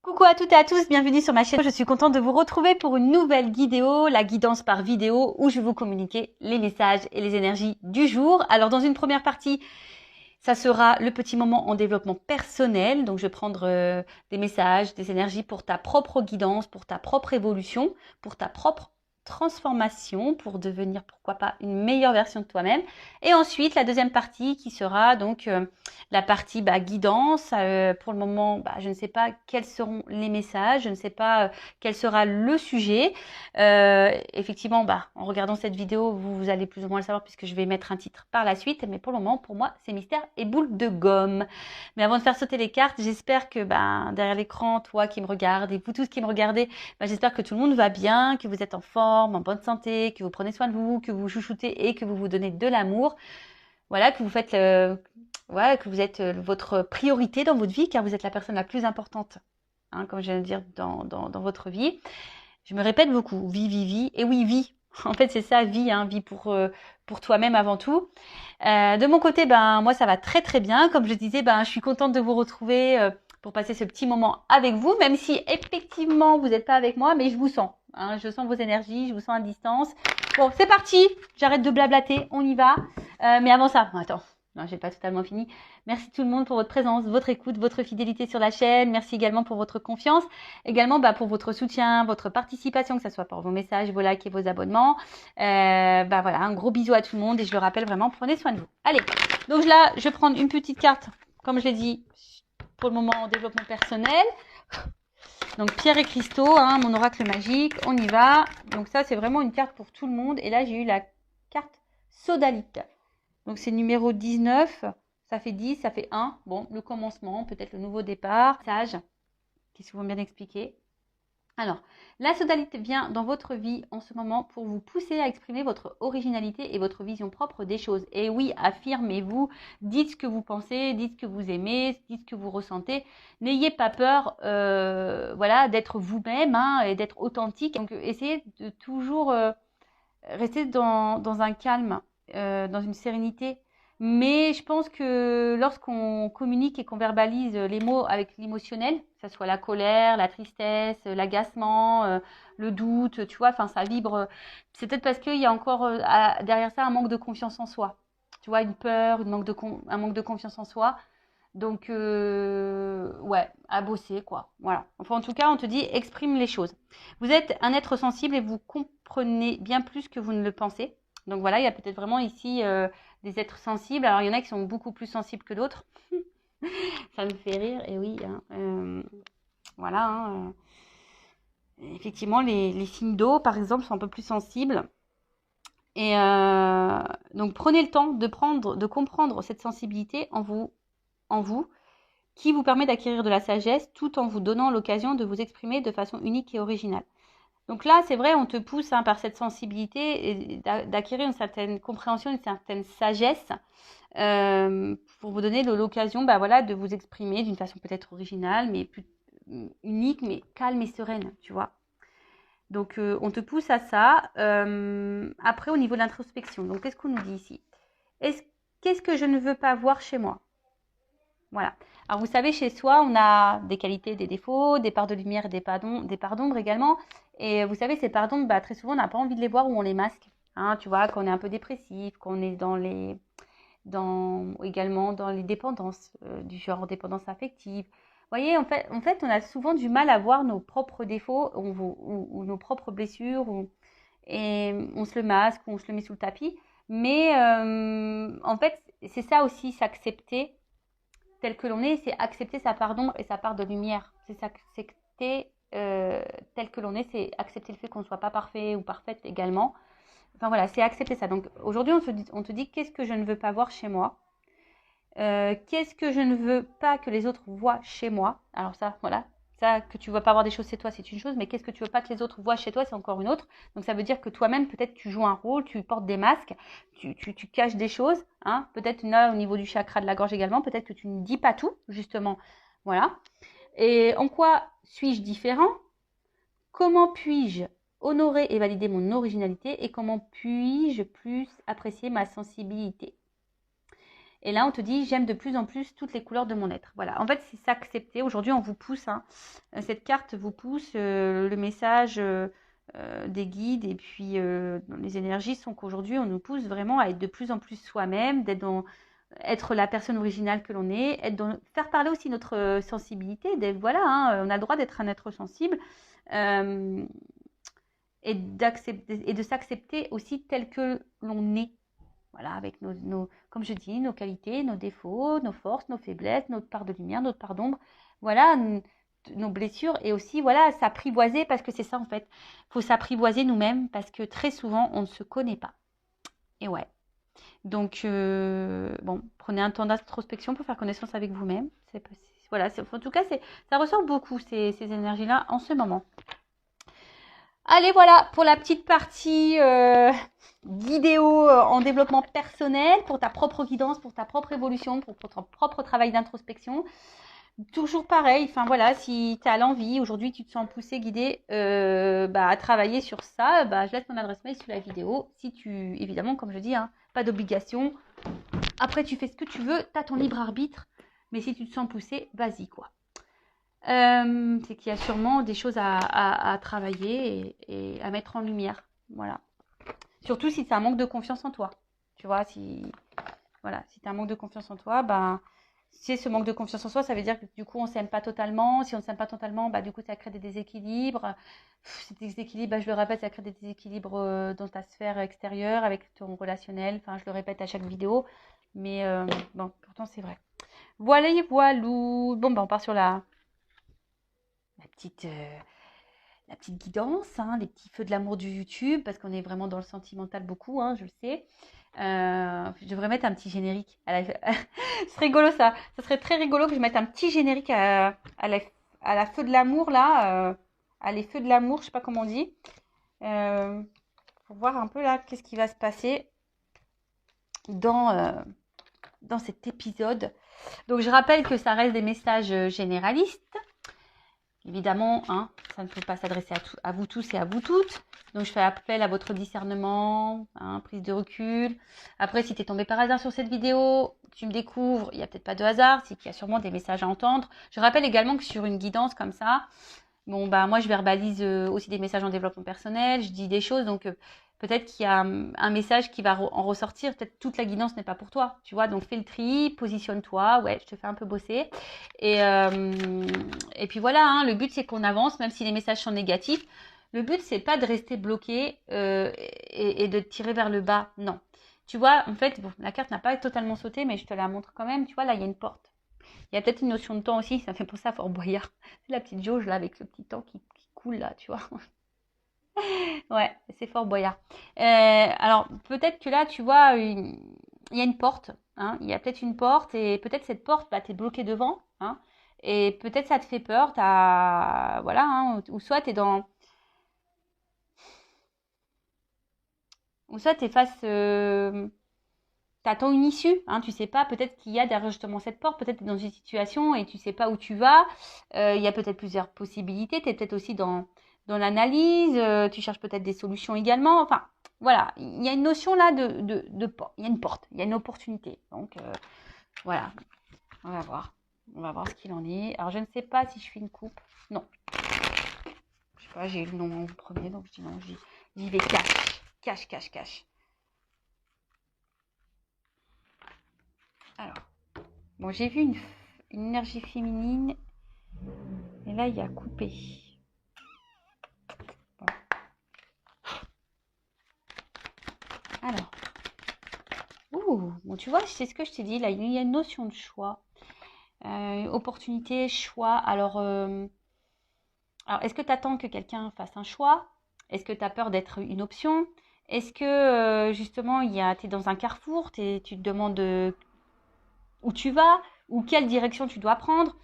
Coucou à toutes et à tous, bienvenue sur ma chaîne. Je suis contente de vous retrouver pour une nouvelle vidéo, la guidance par vidéo, où je vais vous communiquer les messages et les énergies du jour. Alors dans une première partie, ça sera le petit moment en développement personnel. Donc je vais prendre des messages, des énergies pour ta propre guidance, pour ta propre évolution, pour ta propre transformation, pour devenir pourquoi pas une meilleure version de toi-même. Et ensuite la deuxième partie qui sera donc la partie guidance. Pour le moment, je ne sais pas quels seront les messages, je ne sais pas quel sera le sujet. Effectivement, en regardant cette vidéo, vous allez plus ou moins le savoir puisque je vais mettre un titre par la suite. Mais pour le moment, pour moi, c'est mystère et boule de gomme. Mais avant de faire sauter les cartes, j'espère que derrière l'écran, toi qui me regardes et vous tous qui me regardez, j'espère que tout le monde va bien, que vous êtes en forme, en bonne santé, que vous prenez soin de vous, que vous chouchoutez et que vous vous donnez de l'amour. Voilà, que vous faites que vous êtes votre priorité dans votre vie, car vous êtes la personne la plus importante, comme je viens de dire, dans votre vie. Je me répète beaucoup, vie, vie, vie. Et oui, vie. En fait, c'est ça, vie, vie pour toi-même avant tout. De mon côté, moi, ça va très, très bien. Comme je disais, je suis contente de vous retrouver pour passer ce petit moment avec vous, même si effectivement, vous n'êtes pas avec moi, mais je vous sens. Je sens vos énergies, je vous sens à distance. Bon, c'est parti. J'arrête de blablater, on y va. Mais avant ça, attends. Non, j'ai pas totalement fini. Merci tout le monde pour votre présence, votre écoute, votre fidélité sur la chaîne. Merci également pour votre confiance. Également pour votre soutien, votre participation, que ce soit par vos messages, vos likes et vos abonnements. Voilà, un gros bisou à tout le monde et je le rappelle vraiment, prenez soin de vous. Allez, donc là, je vais prendre une petite carte, comme je l'ai dit, pour le moment en développement personnel. Donc Pierre et cristaux, mon oracle magique, on y va. Donc ça, c'est vraiment une carte pour tout le monde. Et là, j'ai eu la carte sodalite. Donc c'est numéro 19, ça fait 10, ça fait 1. Bon, le commencement, peut-être le nouveau départ. Sage, qui est souvent bien expliqué. Alors, la sodalite vient dans votre vie en ce moment pour vous pousser à exprimer votre originalité et votre vision propre des choses. Et oui, affirmez-vous, dites ce que vous pensez, dites ce que vous aimez, dites ce que vous ressentez. N'ayez pas peur d'être vous-même et d'être authentique. Donc, essayez de toujours rester dans un calme, dans une sérénité. Mais je pense que lorsqu'on communique et qu'on verbalise les mots avec l'émotionnel, que ce soit la colère, la tristesse, l'agacement, le doute, tu vois, ça vibre. C'est peut-être parce qu'il y a encore derrière ça un manque de confiance en soi. Tu vois, une peur, un manque de confiance en soi. Donc, à bosser, quoi. Voilà. Enfin, en tout cas, on te dit, exprime les choses. Vous êtes un être sensible et vous comprenez bien plus que vous ne le pensez. Donc voilà, il y a peut-être vraiment ici des êtres sensibles. Alors, il y en a qui sont beaucoup plus sensibles que d'autres. Ça me fait rire, et oui. Effectivement, les signes d'eau, par exemple, sont un peu plus sensibles. Et donc, prenez le temps de comprendre cette sensibilité en vous, qui vous permet d'acquérir de la sagesse tout en vous donnant l'occasion de vous exprimer de façon unique et originale. Donc là, c'est vrai, on te pousse par cette sensibilité et d'acquérir une certaine compréhension, une certaine sagesse pour vous donner l'occasion de vous exprimer d'une façon peut-être originale, mais plus unique, mais calme et sereine, tu vois. Donc, on te pousse à ça. Après, au niveau de l'introspection, donc qu'est-ce qu'on nous dit ici? Qu'est-ce que je ne veux pas voir chez moi? Voilà. Alors, vous savez, chez soi, on a des qualités, des défauts, des parts de lumière et des parts d'ombre également. Et vous savez, ces parts d'ombre, très souvent, on n'a pas envie de les voir ou on les masque. Tu vois, quand on est un peu dépressif, qu'on est également dans les dépendances, du genre dépendance affective. Vous voyez, en fait, on a souvent du mal à voir nos propres défauts ou nos propres blessures, et on se le masque ou on se le met sous le tapis. Mais en fait, c'est ça aussi, s'accepter tel que l'on est, c'est accepter sa part d'ombre et sa part de lumière. C'est s'accepter tel que l'on est, c'est accepter le fait qu'on ne soit pas parfait ou parfaite également. Enfin voilà, c'est accepter ça. Donc aujourd'hui, on te dit qu'est-ce que je ne veux pas voir chez moi, qu'est-ce que je ne veux pas que les autres voient chez moi. Alors ça, voilà, ça, que tu ne veux pas voir des choses chez toi, c'est une chose, mais qu'est-ce que tu veux pas que les autres voient chez toi, c'est encore une autre. Donc ça veut dire que toi-même, peut-être tu joues un rôle, tu portes des masques, tu caches des choses, peut-être là au niveau du chakra de la gorge également, peut-être que tu ne dis pas tout, justement. Voilà. Et en quoi suis-je différent? Comment puis-je honorer et valider mon originalité et comment puis-je plus apprécier ma sensibilité? Et là, on te dit, j'aime de plus en plus toutes les couleurs de mon être. Voilà, en fait, c'est s'accepter. Aujourd'hui, on vous pousse, hein. Cette carte vous pousse, le message des guides et puis les énergies sont qu'aujourd'hui, on nous pousse vraiment à être de plus en plus soi-même, être la personne originale que l'on est, faire parler aussi notre sensibilité. Voilà, hein, on a le droit d'être un être sensible. Et de s'accepter aussi tel que l'on est. Voilà, avec comme je dis, nos qualités, nos défauts, nos forces, nos faiblesses, notre part de lumière, notre part d'ombre. Voilà, nos blessures et aussi, voilà, s'apprivoiser parce que c'est ça en fait. Il faut s'apprivoiser nous-mêmes parce que très souvent, on ne se connaît pas. Et ouais. Donc, bon, prenez un temps d'introspection pour faire connaissance avec vous-même. Voilà, en tout cas, ça ressort beaucoup ces énergies-là en ce moment. Allez, voilà pour la petite partie vidéo en développement personnel, pour ta propre guidance, pour ta propre évolution, pour ton propre travail d'introspection. Toujours pareil, enfin voilà, si tu as l'envie, aujourd'hui tu te sens poussé, guidé à travailler sur ça, je laisse mon adresse mail sous la vidéo. Si tu, évidemment, comme je dis, hein, pas d'obligation. Après, tu fais ce que tu veux, tu as ton libre arbitre, mais si tu te sens poussé, vas-y quoi. C'est qu'il y a sûrement des choses à travailler et à mettre en lumière. Voilà. Surtout si c'est un manque de confiance en toi. Tu vois, si tu as un manque de confiance en toi, si ce manque de confiance en soi, ça veut dire que du coup, on ne s'aime pas totalement. Si on ne s'aime pas totalement, du coup, ça crée des déséquilibres. Ces déséquilibres, je le répète, ça crée des déséquilibres dans ta sphère extérieure, avec ton relationnel. Enfin, je le répète à chaque vidéo. Mais bon, pourtant, c'est vrai. Voilà, voilou. Bon, on part sur la petite guidance, hein, les petits feux de l'amour du YouTube, parce qu'on est vraiment dans le sentimental beaucoup, hein, je le sais. Je devrais mettre un petit générique. C'est rigolo ça. Ça serait très rigolo que je mette un petit générique à la feu de l'amour là, à les feux de l'amour, je sais pas comment on dit, pour voir un peu là qu'est-ce qui va se passer dans cet épisode. Donc je rappelle que ça reste des messages généralistes. Évidemment, hein, ça ne peut pas s'adresser à vous tous et à vous toutes. Donc, je fais appel à votre discernement, hein, prise de recul. Après, si tu es tombé par hasard sur cette vidéo, tu me découvres, il n'y a peut-être pas de hasard, c'est qu'il y a sûrement des messages à entendre. Je rappelle également que sur une guidance comme ça, moi, je verbalise aussi des messages en développement personnel, je dis des choses, donc peut-être qu'il y a un message qui va en ressortir. Peut-être toute la guidance n'est pas pour toi, tu vois. Donc, fais le tri, positionne-toi. Ouais, je te fais un peu bosser. Et puis voilà, hein, le but, c'est qu'on avance, même si les messages sont négatifs. Le but, c'est pas de rester bloqué et de te tirer vers le bas. Non. Tu vois, en fait, bon, la carte n'a pas totalement sauté, mais je te la montre quand même. Tu vois, là, il y a une porte. Il y a peut-être une notion de temps aussi. Ça me fait penser à Fort Boyard. C'est la petite jauge, là, avec ce petit temps qui coule, là, tu vois. Ouais, c'est Fort Boyard. Alors, peut-être que là, tu vois, il y a une porte. Hein, il y a peut-être une porte et peut-être cette porte, t'es bloqué devant. Hein, et peut-être ça te fait peur. Voilà, hein, ou soit t'es dans... Ou soit t'es face... T'attends une issue, hein, tu sais pas, peut-être qu'il y a derrière justement cette porte, peut-être t'es dans une situation et tu sais pas où tu vas. Il y a peut-être plusieurs possibilités. T'es peut-être aussi dans l'analyse, tu cherches peut-être des solutions également. Enfin, voilà, il y a une notion là de porte. Il y a une porte, il y a une opportunité. Donc, voilà, on va voir. On va voir ce qu'il en est. Alors, je ne sais pas si je fais une coupe. Non. Je sais pas, j'ai eu le nom en premier, donc je dis non, j'y vais cash. Cash, cash, cash. Alors, bon, j'ai vu une énergie féminine. Et là, il y a coupé. Bon. Alors. Bon, tu vois, c'est ce que je t'ai dit. Là, il y a une notion de choix. Opportunité, choix. Alors est-ce que tu attends que quelqu'un fasse un choix? Est-ce que tu as peur d'être une option? Est-ce que justement, tu es dans un carrefour, tu te demandes où tu vas ou quelle direction tu dois prendre?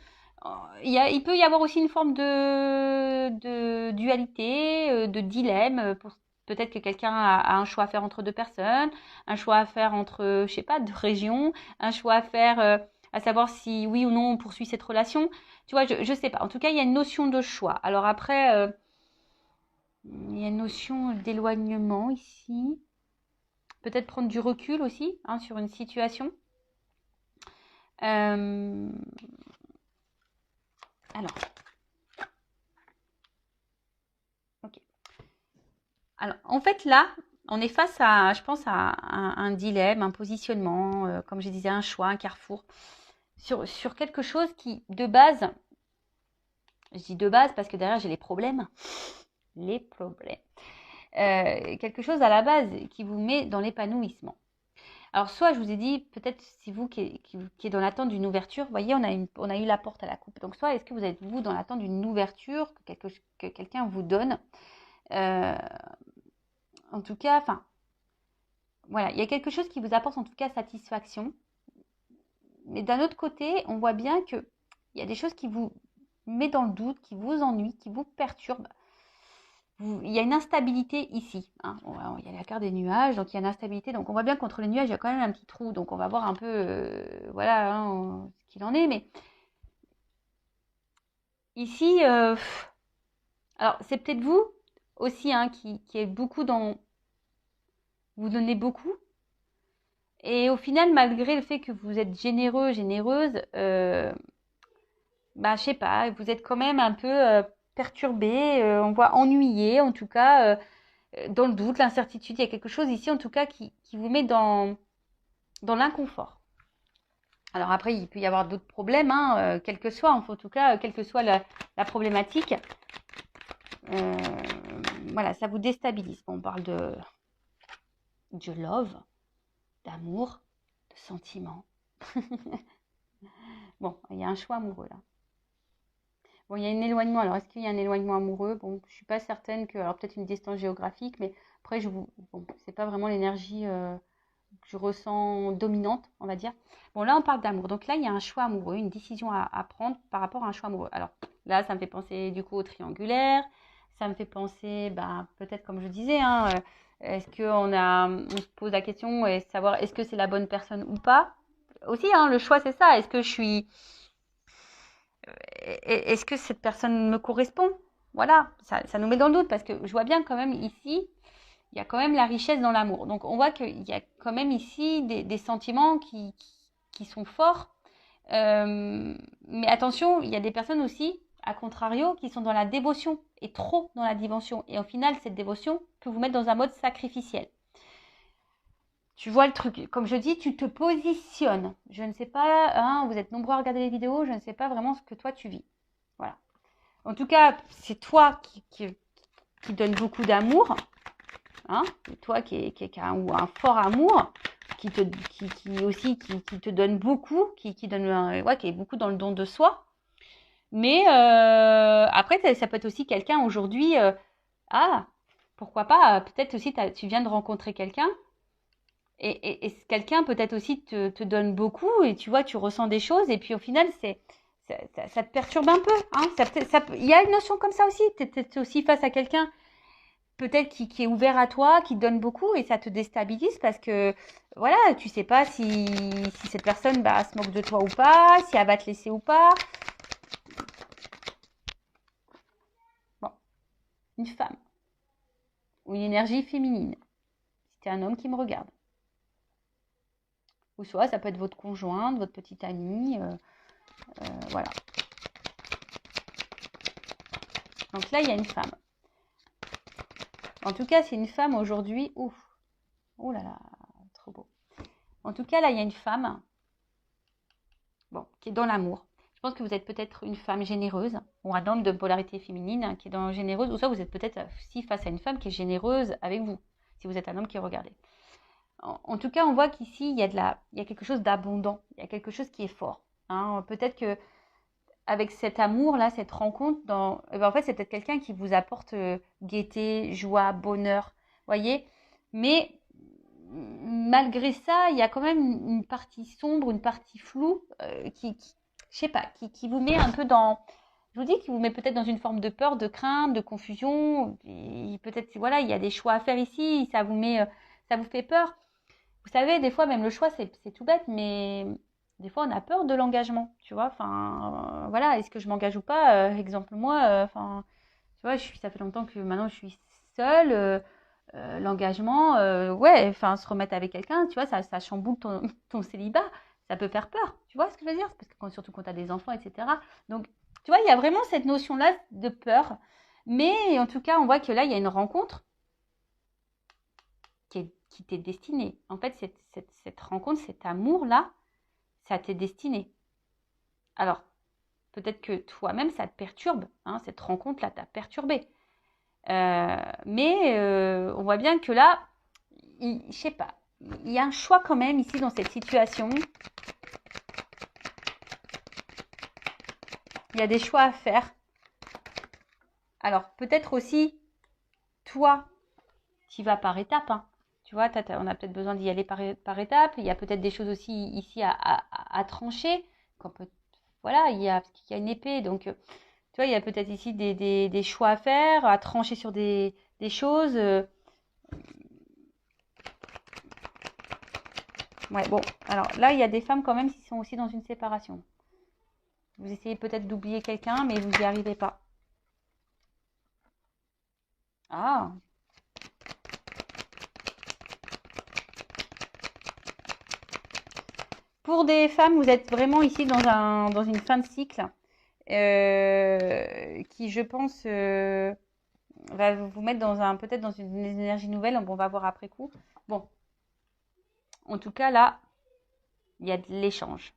Il peut y avoir aussi une forme de dualité, de dilemme. Peut-être que quelqu'un a un choix à faire entre deux personnes, un choix à faire entre, je sais pas, deux régions, un choix à faire à savoir si oui ou non on poursuit cette relation. Tu vois, je sais pas. En tout cas, il y a une notion de choix. Alors après, il y a une notion d'éloignement ici. Peut-être prendre du recul aussi, hein, sur une situation. Alors, ok. Alors, en fait, là, on est face à, je pense, à un dilemme, un positionnement, comme je disais, un choix, un carrefour, sur quelque chose qui, de base, je dis de base parce que derrière, j'ai les problèmes. Les problèmes. Quelque chose à la base qui vous met dans l'épanouissement. Alors, soit je vous ai dit, peut-être c'est vous qui est dans l'attente d'une ouverture. Vous voyez, on a eu la porte à la coupe. Donc, soit est-ce que vous êtes, vous, dans l'attente d'une ouverture que quelqu'un vous donne. En tout cas, enfin, voilà, il y a quelque chose qui vous apporte en tout cas satisfaction. Mais d'un autre côté, on voit bien qu'il y a des choses qui vous mettent dans le doute, qui vous ennuient, qui vous perturbent. Il y a une instabilité ici. Hein. Il y a la carte des nuages, donc il y a une instabilité. Donc on voit bien qu'entre les nuages, il y a quand même un petit trou. Donc on va voir un peu voilà, hein, ce qu'il en est. Mais ici, alors c'est peut-être vous aussi hein, qui est beaucoup dans... Vous donnez beaucoup. Et au final, malgré le fait que vous êtes généreux, généreuse, bah, je sais pas, vous êtes quand même un peu perturbé, on voit ennuyé, en tout cas, dans le doute, l'incertitude. Il y a quelque chose ici, en tout cas, qui vous met dans l'inconfort. Alors après, il peut y avoir d'autres problèmes, hein, quel que soit, en tout cas, quelle que soit la problématique. Voilà, ça vous déstabilise. On parle de love, d'amour, de sentiment. Bon, il y a un choix amoureux là. Bon, il y a un éloignement. Alors, est-ce qu'il y a un éloignement amoureux? Bon, je suis pas certaine que... Alors, peut-être une distance géographique, mais après, bon, c'est pas vraiment l'énergie que je ressens dominante, on va dire. Bon, là, on parle d'amour. Donc là, il y a un choix amoureux, une décision à prendre par rapport à un choix amoureux. Alors, là, ça me fait penser, du coup, au triangulaire. Ça me fait penser, bah, peut-être, comme je disais, hein, est-ce qu'on se pose la question et savoir est-ce que c'est la bonne personne ou pas? Aussi, hein, le choix, c'est ça. Est-ce que est-ce que cette personne me correspond? Voilà, ça nous met dans le doute parce que je vois bien quand même ici, il y a quand même la richesse dans l'amour. Donc on voit qu'il y a quand même ici des sentiments qui sont forts. Mais attention, il y a des personnes aussi, à contrario, qui sont dans la dévotion et trop dans la dévotion. Et au final, cette dévotion peut vous mettre dans un mode sacrificiel. Tu vois le truc, comme je dis, tu te positionnes. Je ne sais pas, hein, vous êtes nombreux à regarder les vidéos, je ne sais pas vraiment ce que toi tu vis. Voilà. En tout cas, c'est toi qui donne beaucoup d'amour, hein, c'est toi qui a un fort amour, qui aussi qui te donne beaucoup, qui donne, ouais, qui est beaucoup dans le don de soi. Mais après, ça peut être aussi quelqu'un aujourd'hui, ah, pourquoi pas, peut-être aussi tu viens de rencontrer quelqu'un. Et quelqu'un peut-être aussi te donne beaucoup et tu vois, tu ressens des choses et puis au final, ça te perturbe un peu. Hein, il y a une notion comme ça aussi. Tu es aussi face à quelqu'un peut-être qui est ouvert à toi, qui te donne beaucoup et ça te déstabilise parce que voilà, tu sais pas si cette personne bah, se moque de toi ou pas, si elle va te laisser ou pas. Bon, une femme ou une énergie féminine. C'était un homme qui me regarde. Ou soit ça peut être votre conjointe, votre petite amie. Voilà. Donc là, il y a une femme. En tout cas, c'est une femme aujourd'hui. Ouf. Oh là là, trop beau. En tout cas, là, il y a une femme. Bon, qui est dans l'amour. Je pense que vous êtes peut-être une femme généreuse, ou un homme de polarité féminine qui est dans généreuse, ou soit vous êtes peut-être aussi face à une femme qui est généreuse avec vous, si vous êtes un homme qui regardez. En tout cas, on voit qu'ici, il y a quelque chose d'abondant, il y a quelque chose qui est fort. Hein. Peut-être que avec cet amour-là, cette rencontre, en fait, c'est peut-être quelqu'un qui vous apporte gaieté, joie, bonheur, voyez. Mais malgré ça, il y a quand même une partie sombre, une partie floue je sais pas, qui vous met un peu dans, je vous dis, qui vous met peut-être dans une forme de peur, de crainte, de confusion. Peut-être, voilà, il y a des choix à faire ici, ça vous fait peur. Vous savez, des fois, même le choix, c'est tout bête, mais des fois, on a peur de l'engagement, tu vois. Enfin, voilà, est-ce que je m'engage ou pas? Exemple, moi, enfin, tu vois, ça fait longtemps que maintenant je suis seule. L'engagement, ouais, enfin, se remettre avec quelqu'un, tu vois, ça chamboule ton célibat. ça peut faire peur. Tu vois ce que je veux dire? Parce que surtout quand tu as des enfants, etc. Donc, tu vois, il y a vraiment cette notion-là de peur. Mais en tout cas, on voit que là, il y a une rencontre qui t'est destinée. En fait, cette rencontre, cet amour-là, ça t'est destiné. Alors, peut-être que toi-même, ça te perturbe. Hein, cette rencontre-là t'a perturbé. Mais on voit bien que là, je sais pas, il y a un choix quand même ici dans cette situation. Il y a des choix à faire. Alors, peut-être aussi, toi, tu vas par étapes. Hein. Tu vois, on a peut-être besoin d'y aller par étapes. Il y a peut-être des choses aussi ici à trancher. Voilà, il y a une épée. Donc, tu vois, il y a peut-être ici des choix à faire, à trancher sur des choses. Ouais, bon, alors là, il y a des femmes quand même qui sont aussi dans une séparation. Vous essayez peut-être d'oublier quelqu'un, mais vous n'y arrivez pas. Ah. Pour des femmes, vous êtes vraiment ici dans une fin de cycle qui, je pense, va vous mettre peut-être dans une énergie nouvelle. On va voir après coup. Bon, en tout cas, là, il y a de l'échange.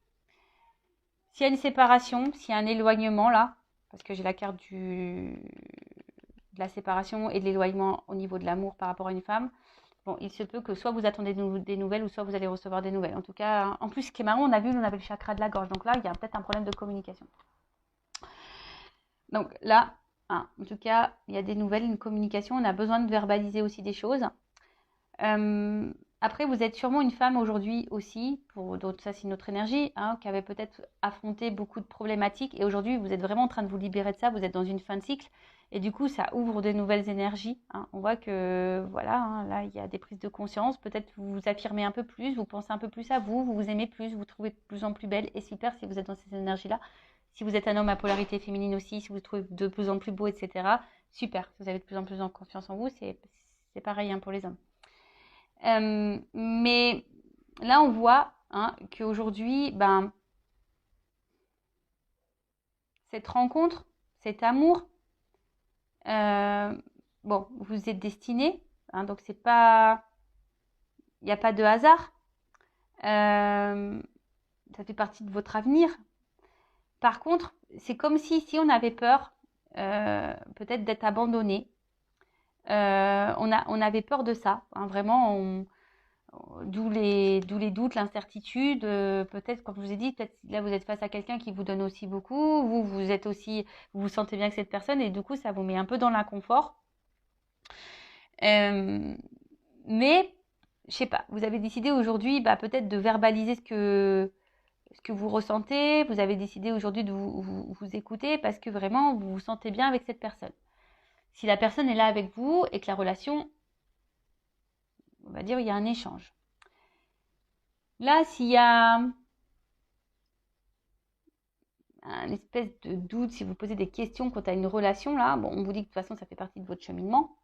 S'il y a une séparation, s'il y a un éloignement là, parce que j'ai la carte de la séparation et de l'éloignement au niveau de l'amour par rapport à une femme, bon, il se peut que soit vous attendez des nouvelles ou soit vous allez recevoir des nouvelles. En tout cas, en plus, ce qui est marrant, on avait le chakra de la gorge. Donc là, il y a peut-être un problème de communication. Donc là, en tout cas, il y a des nouvelles, une communication. On a besoin de verbaliser aussi des choses. Après, vous êtes sûrement une femme aujourd'hui aussi, pour d'autres, ça c'est notre énergie, hein, qui avait peut-être affronté beaucoup de problématiques. Et aujourd'hui, vous êtes vraiment en train de vous libérer de ça. Vous êtes dans une fin de cycle. Et du coup, ça ouvre de nouvelles énergies. Hein. On voit que, voilà, hein, là, il y a des prises de conscience. Peut-être vous vous affirmez un peu plus, vous pensez un peu plus à vous, vous vous aimez plus, vous vous trouvez de plus en plus belle. Et super si vous êtes dans ces énergies-là. Si vous êtes un homme à polarité féminine aussi, si vous vous trouvez de plus en plus beau, etc. Super. Si vous avez de plus en plus confiance en vous, c'est pareil hein, pour les hommes. Mais là, on voit hein, qu'aujourd'hui, cette rencontre, cet amour, bon, vous êtes destinés, hein, donc c'est pas, il n'y a pas de hasard. Ça fait partie de votre avenir. Par contre, c'est comme si on avait peur, peut-être d'être abandonné. On avait peur de ça, hein, vraiment. D'où les doutes, l'incertitude. Peut-être, comme je vous ai dit, peut-être là vous êtes face à quelqu'un qui vous donne aussi beaucoup. Vous êtes aussi, vous vous sentez bien avec cette personne et du coup ça vous met un peu dans l'inconfort. Mais je sais pas, vous avez décidé aujourd'hui peut-être de verbaliser ce que vous ressentez. Vous avez décidé aujourd'hui de vous écouter parce que vraiment vous vous sentez bien avec cette personne. Si la personne est là avec vous et que la relation, on va dire, il y a un échange. Là, s'il y a un espèce de doute, si vous posez des questions quant à une relation, là, bon, on vous dit que de toute façon, ça fait partie de votre cheminement.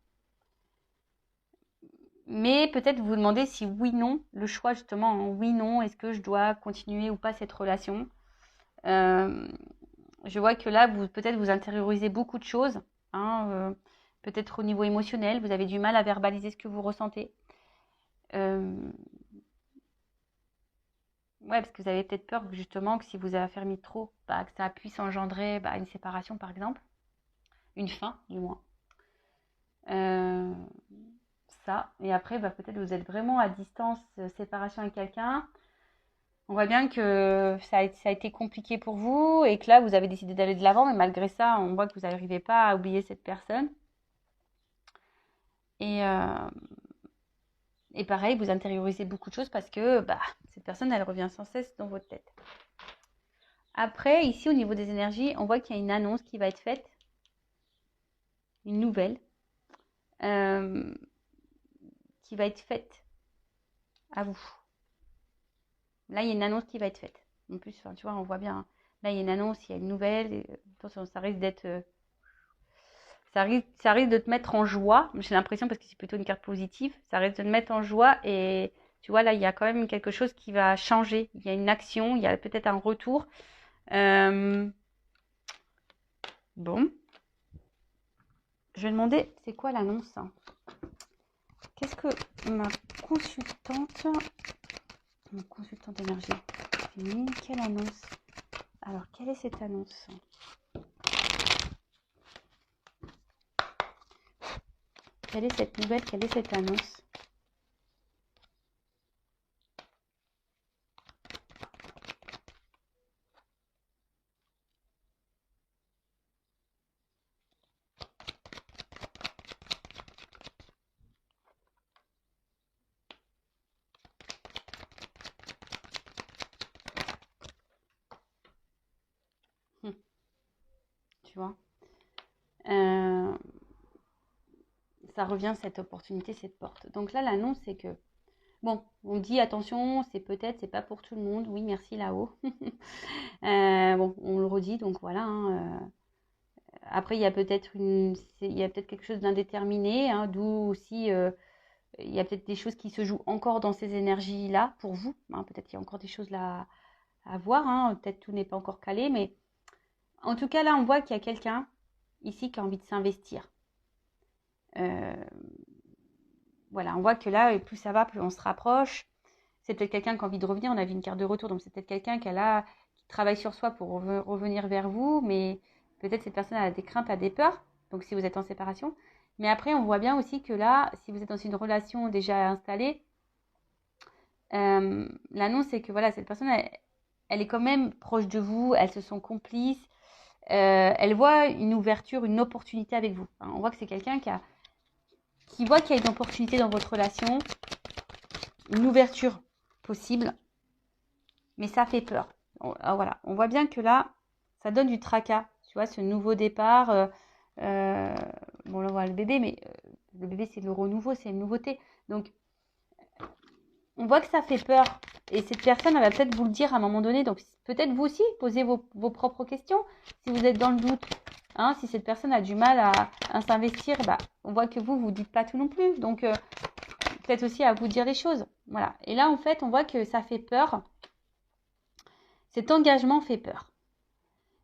Mais peut-être vous demandez si oui, non, le choix justement en oui, non, est-ce que je dois continuer ou pas cette relation. Je vois que là, peut-être vous intériorisez beaucoup de choses. Hein, peut-être au niveau émotionnel, vous avez du mal à verbaliser ce que vous ressentez. Ouais, parce que vous avez peut-être peur justement que si vous affermissez trop, que ça puisse engendrer une séparation par exemple. Une fin, du moins. Ça. Et après, peut-être vous êtes vraiment à distance, séparation avec quelqu'un. On voit bien que ça a été compliqué pour vous et que là, vous avez décidé d'aller de l'avant. Mais malgré ça, on voit que vous n'arrivez pas à oublier cette personne. Et pareil, vous intériorisez beaucoup de choses parce que cette personne, elle revient sans cesse dans votre tête. Après, ici, au niveau des énergies, on voit qu'il y a une annonce qui va être faite. Une nouvelle. Qui va être faite à vous. Là, il y a une annonce qui va être faite. En plus, tu vois, on voit bien. Là, il y a une annonce, il y a une nouvelle. Et, attention, ça risque d'être... ça risque de te mettre en joie. J'ai l'impression, parce que c'est plutôt une carte positive, ça risque de te mettre en joie et Tu vois, là, il y a quand même quelque chose qui va changer. Il y a une action, il y a peut-être un retour. Bon. Je vais demander, c'est quoi l'annonce? Qu'est-ce que ma consultante énergie féminine, quelle annonce? Alors, quelle est cette annonce? Quelle est cette nouvelle? Quelle est cette annonce? Tu vois, ça revient, cette opportunité, cette porte. Donc là, l'annonce, c'est que, bon, on dit attention, c'est peut-être, c'est pas pour tout le monde. Oui, merci là-haut. Bon, on le redit, donc voilà. Après, il y a peut-être quelque chose d'indéterminé, hein, d'où aussi, il y a peut-être des choses qui se jouent encore dans ces énergies-là pour vous. Hein, peut-être qu'il y a encore des choses là à voir. Hein, peut-être tout n'est pas encore calé, mais en tout cas, là, on voit qu'il y a quelqu'un ici qui a envie de s'investir. Voilà, on voit que là, plus ça va, plus on se rapproche. C'est peut-être quelqu'un qui a envie de revenir. On a vu une carte de retour, donc c'est peut-être quelqu'un qui travaille sur soi pour revenir vers vous, mais peut-être cette personne a des craintes, a des peurs, donc si vous êtes en séparation. Mais après, on voit bien aussi que là, si vous êtes dans une relation déjà installée, l'annonce, c'est que voilà, cette personne, elle est quand même proche de vous, elles se sont complices, elle voit une ouverture, une opportunité avec vous. Hein, on voit que c'est quelqu'un qui voit qu'il y a une opportunité dans votre relation, une ouverture possible, mais ça fait peur. Voilà, on voit bien que là, ça donne du tracas. Tu vois, ce nouveau départ. Bon, là, on voit le bébé, mais le bébé, c'est le renouveau, c'est une nouveauté. Donc, on voit que ça fait peur. Et cette personne, elle va peut-être vous le dire à un moment donné. Donc, peut-être vous aussi, posez vos propres questions. Si vous êtes dans le doute, hein, si cette personne a du mal à s'investir, bah, on voit que vous dites pas tout non plus. Donc, peut-être aussi à vous dire les choses. Voilà. Et là, en fait, on voit que ça fait peur. Cet engagement fait peur.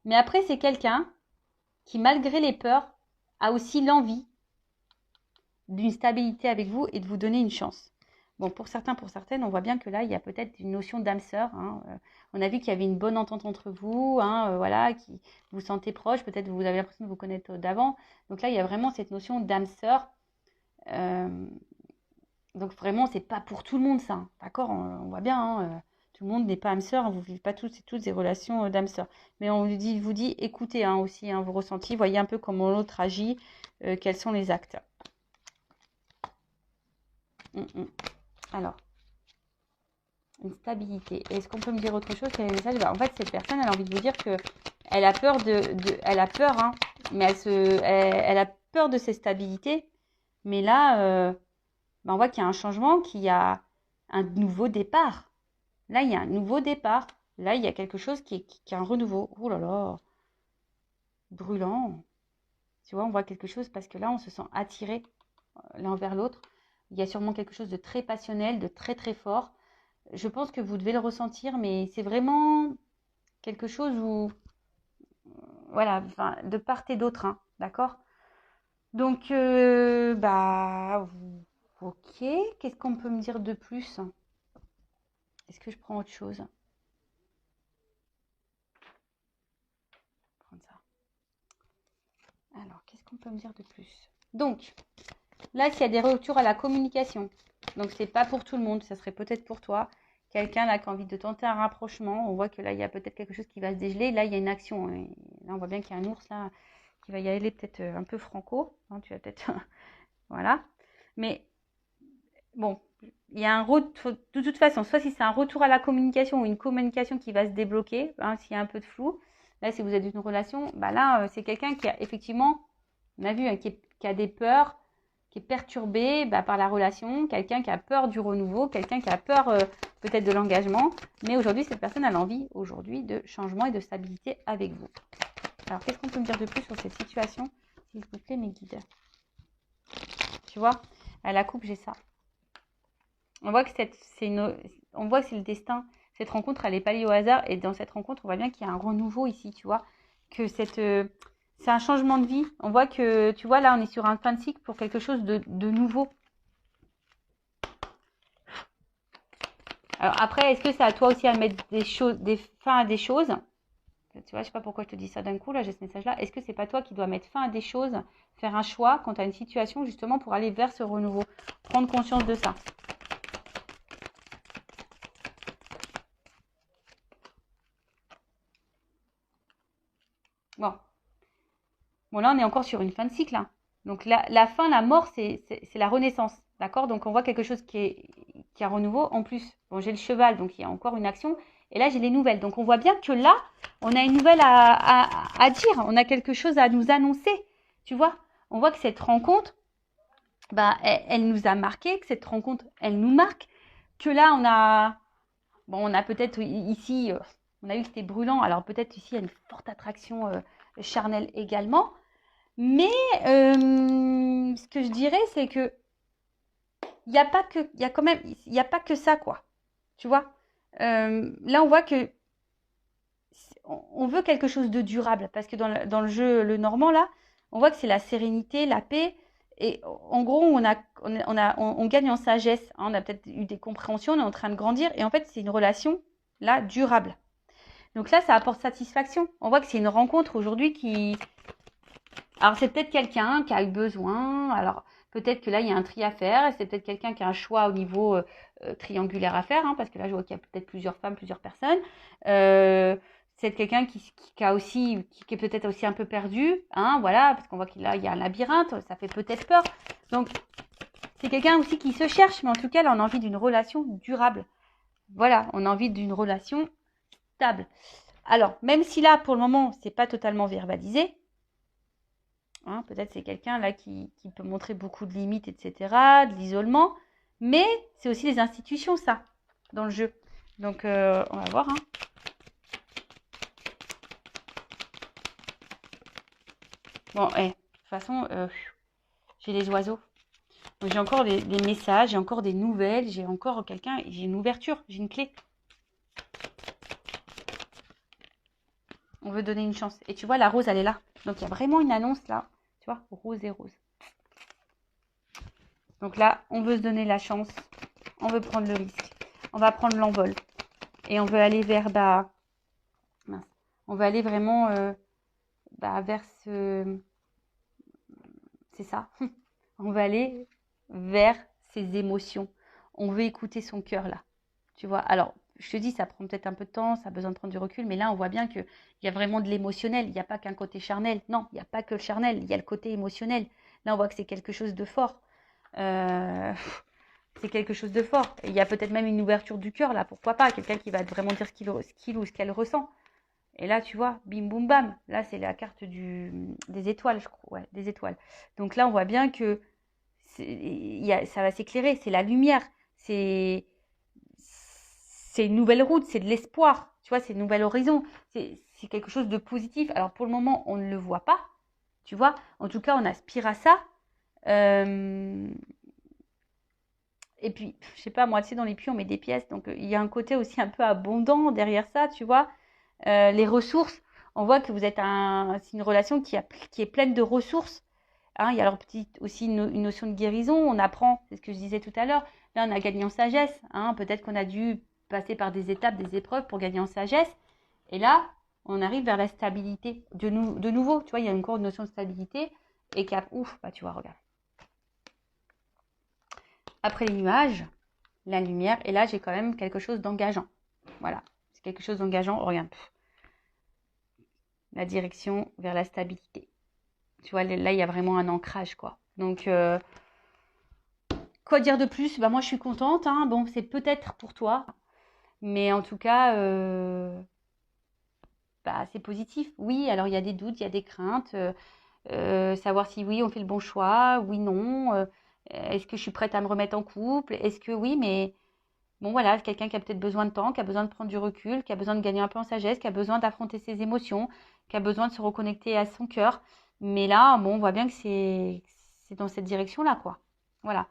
Mais après, c'est quelqu'un qui, malgré les peurs, a aussi l'envie d'une stabilité avec vous et de vous donner une chance. Bon, pour certains, pour certaines, on voit bien que là, il y a peut-être une notion d'âme sœur. Hein. On a vu qu'il y avait une bonne entente entre vous, hein, voilà, qui vous sentez proche. Peut-être vous avez l'impression de vous connaître d'avant. Donc là, il y a vraiment cette notion d'âme sœur. Donc vraiment, c'est pas pour tout le monde ça. Hein. D'accord, on voit bien. Hein, tout le monde n'est pas âme sœur. Hein, vous ne vivez pas toutes des relations d'âme sœur. Mais on vous dit, écoutez hein, aussi hein, vos ressentis. Voyez un peu comment l'autre agit. Quels sont les actes. Alors, une stabilité. Est-ce qu'on peut me dire autre chose? Quel est le message? En fait, cette personne, elle a envie de vous dire que elle a peur elle a peur, hein, mais elle a peur de cette stabilité. Mais là, on voit qu'il y a un changement, qu'il y a un nouveau départ. Là, il y a un nouveau départ. Là, il y a quelque chose qui est un renouveau. Oh là là, brûlant. Tu vois, on voit quelque chose parce que là, on se sent attiré l'un vers l'autre. Il y a sûrement quelque chose de très passionnel, de très très fort. Je pense que vous devez le ressentir, mais c'est vraiment quelque chose où, voilà, enfin, de part et d'autre, hein, d'accord? Donc, bah, ok. Qu'est-ce qu'on peut me dire de plus? Est-ce que je prends autre chose? Prendre ça. Alors, qu'est-ce qu'on peut me dire de plus? Donc, là, s'il y a des retours à la communication, donc c'est pas pour tout le monde, ça serait peut-être pour toi. Quelqu'un là qui a envie de tenter un rapprochement, on voit que là, il y a peut-être quelque chose qui va se dégeler. Là, il y a une action. Et là, on voit bien qu'il y a un ours là qui va y aller peut-être un peu franco. Hein, tu vas peut-être... voilà. Mais bon, il y a un retour... De toute façon, soit si c'est un retour à la communication ou une communication qui va se débloquer, hein, s'il y a un peu de flou. Là, si vous êtes dans une relation, bah là, c'est quelqu'un qui a effectivement, on a vu, hein, qui a des peurs, qui est perturbé par la relation, quelqu'un qui a peur du renouveau, quelqu'un qui a peur peut-être de l'engagement. Mais aujourd'hui, cette personne a l'envie aujourd'hui de changement et de stabilité avec vous. Alors, qu'est-ce qu'on peut me dire de plus sur cette situation? S'il vous plaît, mes guides. Tu vois, à la coupe, j'ai ça. On voit que on voit que c'est le destin. Cette rencontre, elle n'est pas liée au hasard. Et dans cette rencontre, on voit bien qu'il y a un renouveau ici, tu vois. Que c'est un changement de vie. On voit que, tu vois, là, on est sur un fin de cycle pour quelque chose de nouveau. Alors après, est-ce que c'est à toi aussi à mettre des fins à des choses? Tu vois, je sais pas pourquoi je te dis ça d'un coup, là, j'ai ce message-là. Est-ce que c'est pas toi qui dois mettre fin à des choses, faire un choix quand tu as une situation, justement, pour aller vers ce renouveau? Prendre conscience de ça. Bon. Bon, là, on est encore sur une fin de cycle, hein. Donc, la fin, la mort, c'est la renaissance. D'accord? Donc, on voit quelque chose qui est un renouveau. En plus, bon, j'ai le cheval, donc il y a encore une action. Et là, j'ai les nouvelles. Donc, on voit bien que là, on a une nouvelle à dire. On a quelque chose à nous annoncer. Tu vois? On voit que cette rencontre, bah, elle nous a marqué, que cette rencontre, elle nous marque. Que là, on a peut-être ici, on a eu que c'était brûlant. Alors, peut-être ici, il y a une forte attraction charnelle également. Mais ce que je dirais, c'est que il y a pas que, il y a quand même, il y a pas que ça, quoi. Tu vois. Là, on voit que on veut quelque chose de durable parce que dans le jeu le normand là, on voit que c'est la sérénité, la paix. Et en gros, on gagne en sagesse, hein. On a peut-être eu des compréhensions, on est en train de grandir. Et en fait, c'est une relation là durable. Donc là, ça apporte satisfaction. On voit que c'est une rencontre aujourd'hui qui, alors, c'est peut-être quelqu'un qui a eu besoin. Alors, peut-être que là, il y a un tri à faire. Et c'est peut-être quelqu'un qui a un choix au niveau triangulaire à faire. Hein, parce que là, je vois qu'il y a peut-être plusieurs femmes, plusieurs personnes. C'est quelqu'un qui a aussi, qui est peut-être aussi un peu perdu. Hein, voilà, parce qu'on voit qu'il y a un labyrinthe. Ça fait peut-être peur. Donc, c'est quelqu'un aussi qui se cherche. Mais en tout cas, là, on a envie d'une relation durable. Voilà, on a envie d'une relation stable. Alors, même si là, pour le moment, c'est pas totalement verbalisé. Hein, peut-être c'est quelqu'un là qui peut montrer beaucoup de limites, etc., de l'isolement. Mais c'est aussi les institutions, ça, dans le jeu. Donc, on va voir. Hein. Bon, de toute façon, j'ai les oiseaux. Donc, j'ai encore des messages, j'ai encore des nouvelles, j'ai encore quelqu'un, j'ai une ouverture, j'ai une clé. On veut donner une chance. Et tu vois, la rose, elle est là. Donc, il y a vraiment une annonce là. Tu vois, rose et rose. Donc là, on veut se donner la chance. On veut prendre le risque. On va prendre l'envol. Et on veut aller vers, on veut aller vraiment vers c'est ça. On veut aller vers ses émotions. On veut écouter son cœur là. Tu vois, alors, je te dis, ça prend peut-être un peu de temps, ça a besoin de prendre du recul, mais là, on voit bien qu'il y a vraiment de l'émotionnel. Il n'y a pas qu'un côté charnel. Non, il n'y a pas que le charnel, il y a le côté émotionnel. Là, on voit que c'est quelque chose de fort. C'est quelque chose de fort. Et il y a peut-être même une ouverture du cœur, là, pourquoi pas. Quelqu'un qui va vraiment dire ce qu'il ou ce qu'elle ressent. Et là, tu vois, bim, boum, bam. Là, c'est la carte des étoiles, je crois. Ouais, des étoiles. Donc là, on voit bien que ça va s'éclairer. C'est la lumière. C'est une nouvelle route. C'est de l'espoir. Tu vois, c'est un nouvel horizon. C'est quelque chose de positif. Alors, pour le moment, on ne le voit pas. Tu vois, en tout cas, on aspire à ça. Et puis, je sais pas, moi, tu sais, dans les puits, on met des pièces. Donc, il y a un côté aussi un peu abondant derrière ça, tu vois. Les ressources, on voit que c'est une relation qui est pleine de ressources. Hein, il y a alors aussi une notion de guérison. On apprend, c'est ce que je disais tout à l'heure. Là, on a gagné en sagesse. Hein, peut-être qu'on a dû passer par des étapes, des épreuves pour gagner en sagesse. Et là, on arrive vers la stabilité. De nouveau, tu vois, il y a encore une notion de stabilité. Et ouf, tu vois, regarde. Après les nuages, la lumière. Et là, j'ai quand même quelque chose d'engageant. Voilà, c'est quelque chose d'engageant. Regarde. La direction vers la stabilité. Tu vois, là, il y a vraiment un ancrage, quoi. Donc, quoi dire de plus? Moi, je suis contente. Hein. Bon, c'est peut-être pour toi. Mais en tout cas, c'est positif. Oui, alors il y a des doutes, il y a des craintes. Savoir si oui, on fait le bon choix, oui, non. Est-ce que je suis prête à me remettre en couple? Est-ce que oui, mais bon, voilà, quelqu'un qui a peut-être besoin de temps, qui a besoin de prendre du recul, qui a besoin de gagner un peu en sagesse, qui a besoin d'affronter ses émotions, qui a besoin de se reconnecter à son cœur. Mais là, bon, on voit bien que c'est dans cette direction-là, quoi. Voilà.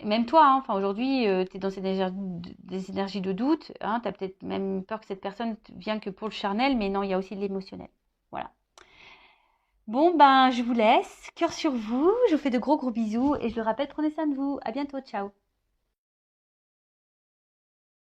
même toi, hein, enfin aujourd'hui, tu es dans des énergies de doute, hein, tu as peut-être même peur que cette personne vienne que pour le charnel, mais non, il y a aussi de l'émotionnel. Voilà. Bon, ben, je vous laisse. Cœur sur vous. Je vous fais de gros bisous et je le rappelle, prenez soin de vous. À bientôt. Ciao.